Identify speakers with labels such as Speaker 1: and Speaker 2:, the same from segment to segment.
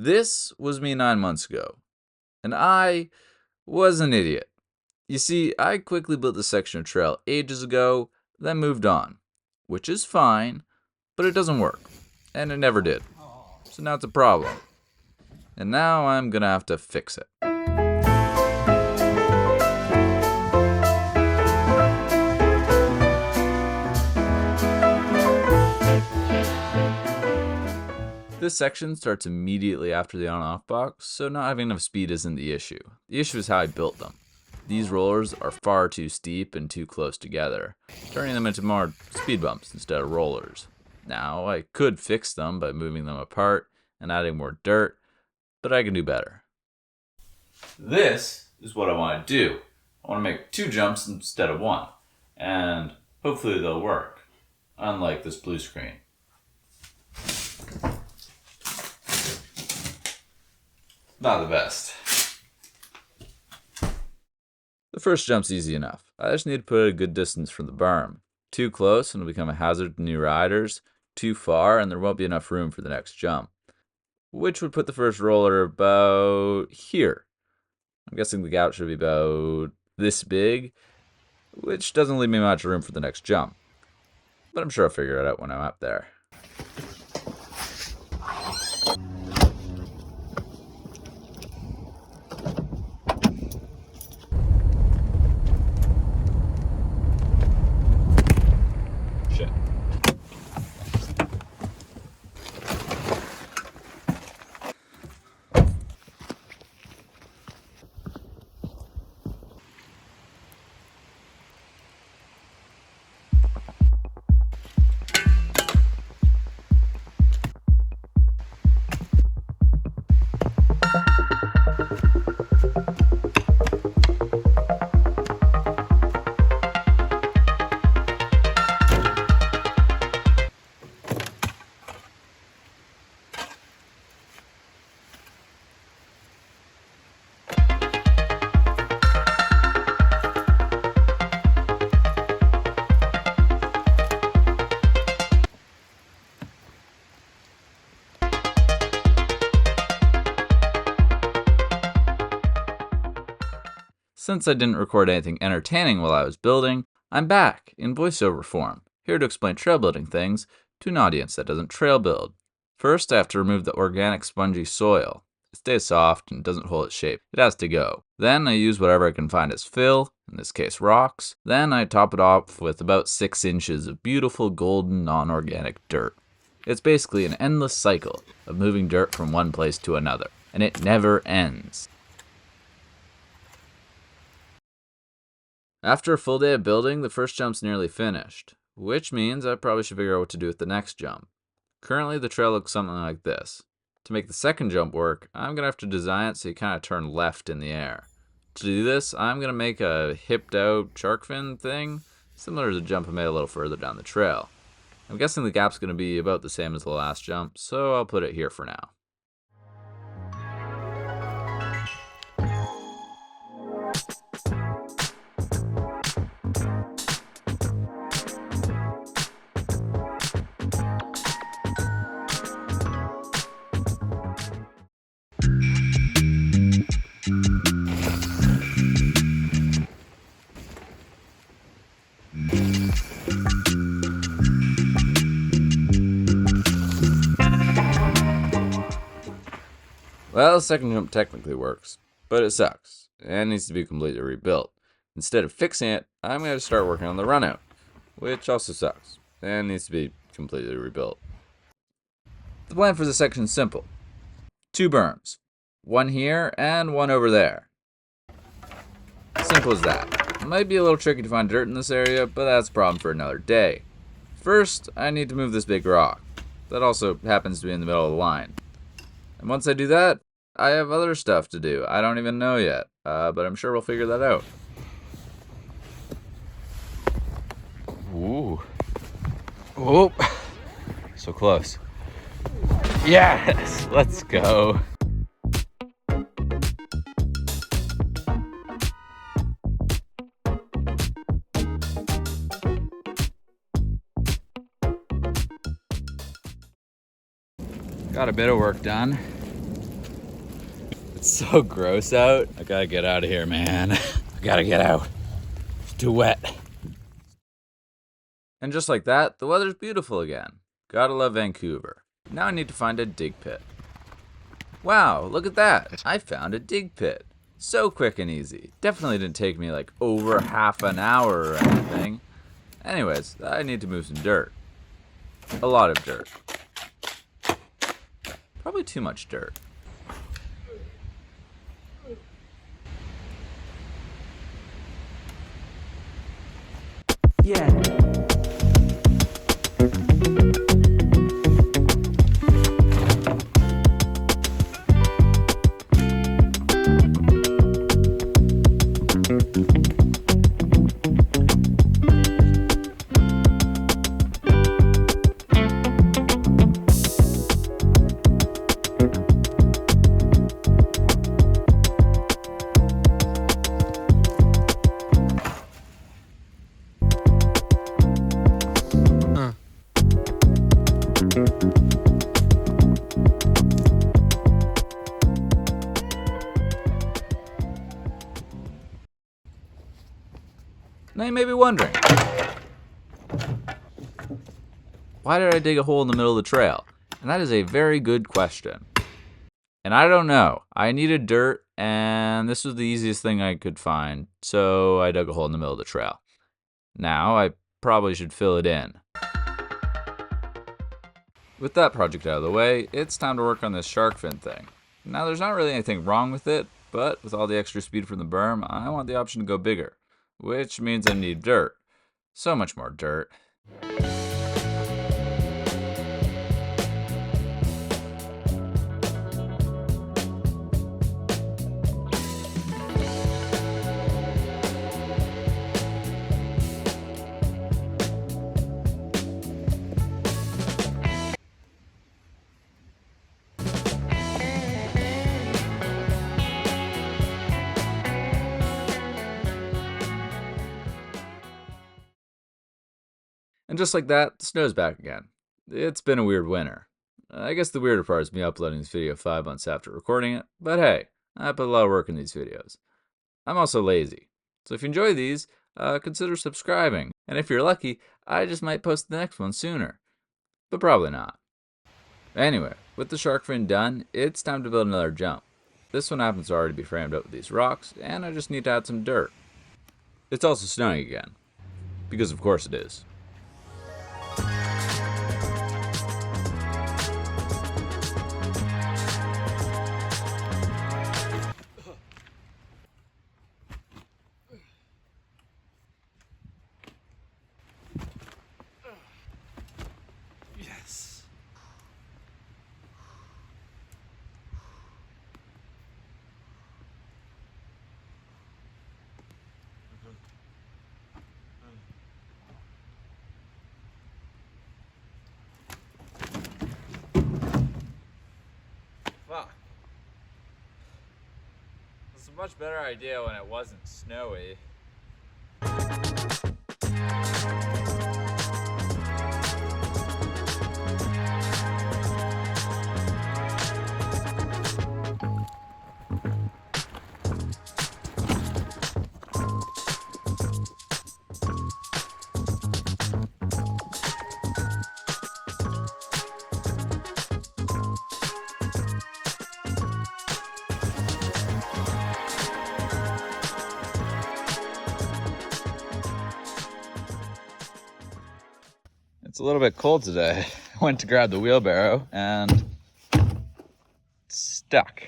Speaker 1: This was me 9 months ago, and I was an idiot. You see, I quickly built this section of trail ages ago, then moved on, which is fine, but it doesn't work, and it never did. So now it's a problem, and now I'm gonna have to fix it. This section starts immediately after the on-off box, so not having enough speed isn't the issue. The issue is how I built them. These rollers are far too steep and too close together, turning them into more speed bumps instead of rollers. Now, I could fix them by moving them apart and adding more dirt, but I can do better. This is what I want to do. I want to make 2 jumps instead of 1, and hopefully they'll work, unlike this blue screen. Not the best. The first jump's easy enough. I just need to put it a good distance from the berm. Too close and it'll become a hazard to new riders. Too far and there won't be enough room for the next jump. Which would put the first roller about here. I'm guessing the gap should be about this big, which doesn't leave me much room for the next jump. But I'm sure I'll figure it out when I'm up there. Since I didn't record anything entertaining while I was building, I'm back in voiceover form, here to explain trail building things to an audience that doesn't trail build. First, I have to remove the organic spongy soil. It stays soft and doesn't hold its shape. It has to go. Then I use whatever I can find as fill, in this case rocks. Then I top it off with about 6 inches of beautiful golden non-organic dirt. It's basically an endless cycle of moving dirt from one place to another, and it never ends. After a full day of building, the first jump's nearly finished, which means I probably should figure out what to do with the next jump. Currently, the trail looks something like this. To make the second jump work, I'm going to have to design it so you kind of turn left in the air. To do this, I'm going to make a hipped out shark fin thing, similar to the jump I made a little further down the trail. I'm guessing the gap's going to be about the same as the last jump, so I'll put it here for now. Well, the second jump technically works, but it sucks, and needs to be completely rebuilt. Instead of fixing it, I'm going to start working on the runout, which also sucks, and needs to be completely rebuilt. The plan for this section is simple. 2 berms. One here, and one over there. Simple as that. It might be a little tricky to find dirt in this area, but that's a problem for another day. First, I need to move this big rock. That also happens to be in the middle of the line. And once I do that, I have other stuff to do. I don't even know yet, but I'm sure we'll figure that out. Ooh. Oh, so close. Yes, let's go. Got a bit of work done.
Speaker 2: It's so gross out. I gotta get out of here, man. I gotta get out. It's too wet.
Speaker 1: And just like that, the weather's beautiful again. Gotta love Vancouver. Now I need to find a dig pit. Wow, look at that. I found a dig pit. So quick and easy. Definitely didn't take me like over half an hour or anything. Anyways, I need to move some dirt. A lot of dirt. Probably too much dirt.
Speaker 3: Yeah.
Speaker 1: Now you may be wondering, why did I dig a hole in the middle of the trail? And that is a very good question. And I don't know. I needed dirt, and this was the easiest thing I could find, so I dug a hole in the middle of the trail. Now I probably should fill it in. With that project out of the way, it's time to work on this shark fin thing. Now there's not really anything wrong with it, but with all the extra speed from the berm, I want the option to go bigger, which means I need dirt. So much more dirt. And just like that, the snow's back again. It's been a weird winter. I guess the weirder part is me uploading this video 5 months after recording it, but hey, I put a lot of work in these videos. I'm also lazy, so if you enjoy these, consider subscribing, and if you're lucky, I just might post the next one sooner. But probably not. Anyway, with the shark fin done, it's time to build another jump. This one happens to already be framed up with these rocks, and I just need to add some dirt. It's also snowing again, because of course it is.
Speaker 2: Yes. Fuck. It's a much better idea when it wasn't snowy. It's a little bit cold today. I went to grab the wheelbarrow and it's stuck.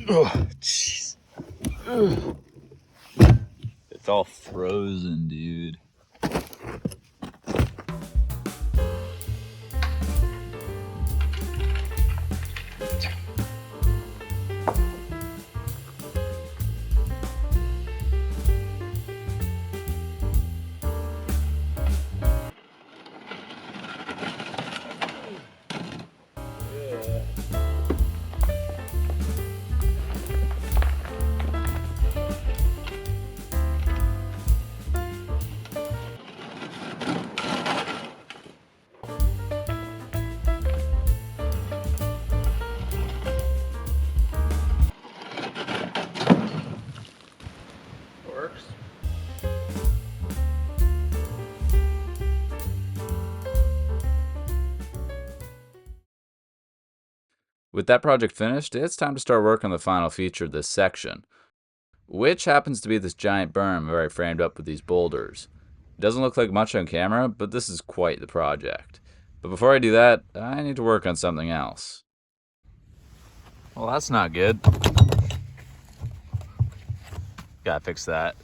Speaker 2: Oh, jeez. It's all frozen, dude.
Speaker 1: With that project finished, it's time to start work on the final feature of this section, which happens to be this giant berm where I framed up with these boulders. It doesn't look like much on camera, but this is quite the project. But before I do that, I need to work on something else.
Speaker 2: Well, that's not good. Gotta fix that.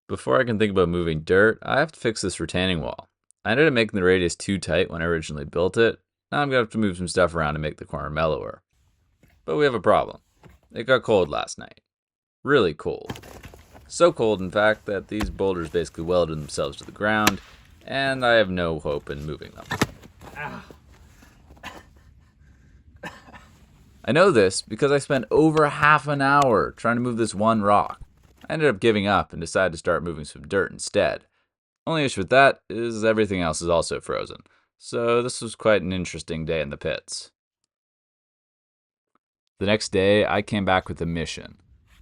Speaker 1: Before I can think about moving dirt, I have to fix this retaining wall. I ended up making the radius too tight when I originally built it. Now I'm going to have to move some stuff around to make the corner mellower. But we have a problem. It got cold last night. Really cold. So cold, in fact, that these boulders basically welded themselves to the ground, and I have no hope in moving them. I know this because I spent over half an hour trying to move this one rock. I ended up giving up and decided to start moving some dirt instead. Only issue with that is everything else is also frozen. So this was quite an interesting day in the pits. The next day, I came back with a mission.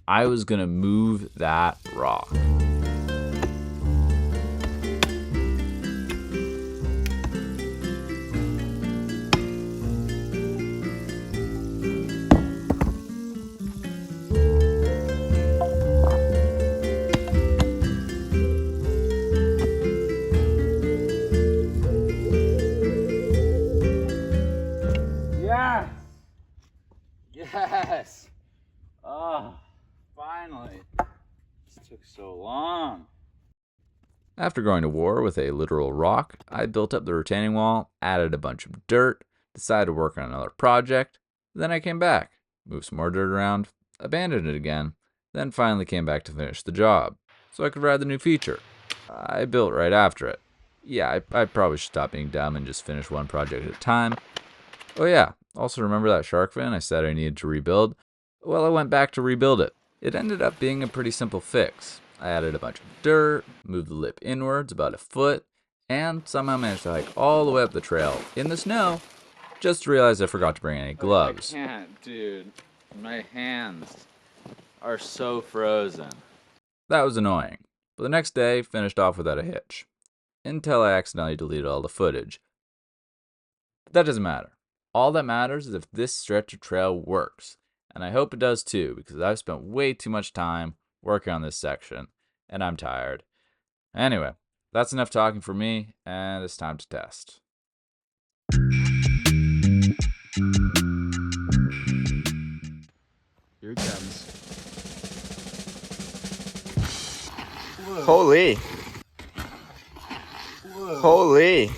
Speaker 1: I was gonna move that rock.
Speaker 2: Yes! Oh, finally. This took so long.
Speaker 1: After going to war with a literal rock, I built up the retaining wall, added a bunch of dirt, decided to work on another project. Then I came back, moved some more dirt around, abandoned it again, then finally came back to finish the job, so I could ride the new feature. I built right after it. Yeah, I probably should stop being dumb and just finish one project at a time. Oh yeah, also remember that shark fin I said I needed to rebuild? Well, I went back to rebuild it. It ended up being a pretty simple fix. I added a bunch of dirt, moved the lip inwards about a foot, and somehow managed to hike all the way up the trail in the snow, just to realize I forgot to bring any gloves.
Speaker 2: I can't, dude. My hands are so frozen.
Speaker 1: That was annoying, but the next day finished off without a hitch, until I accidentally deleted all the footage. But that doesn't matter. All that matters is if this stretch of trail works, and I hope it does too, because I've spent way too much time working on this section, and I'm tired. Anyway, that's enough talking for me, and it's time to test.
Speaker 2: Here it comes.
Speaker 3: Whoa. Holy. Whoa. Holy.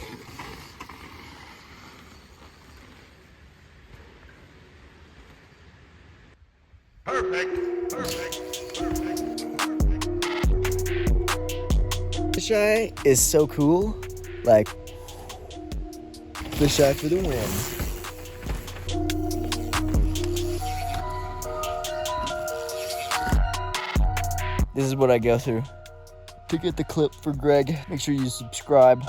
Speaker 4: Perfect.
Speaker 3: Fisheye is so cool. Like, fisheye for the win. This is what I go through. To get the clip for Greg, make sure you subscribe.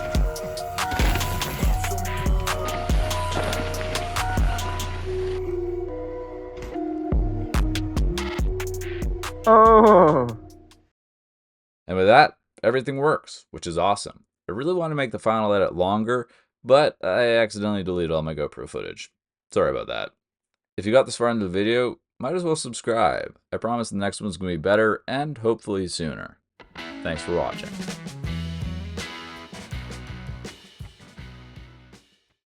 Speaker 3: Oh.
Speaker 1: And with that, everything works, which is awesome. I really want to make the final edit longer, but I accidentally deleted all my GoPro footage. Sorry about that. If you got this far into the video, might as well subscribe. I promise the next one's going to be better and hopefully sooner. Thanks for watching.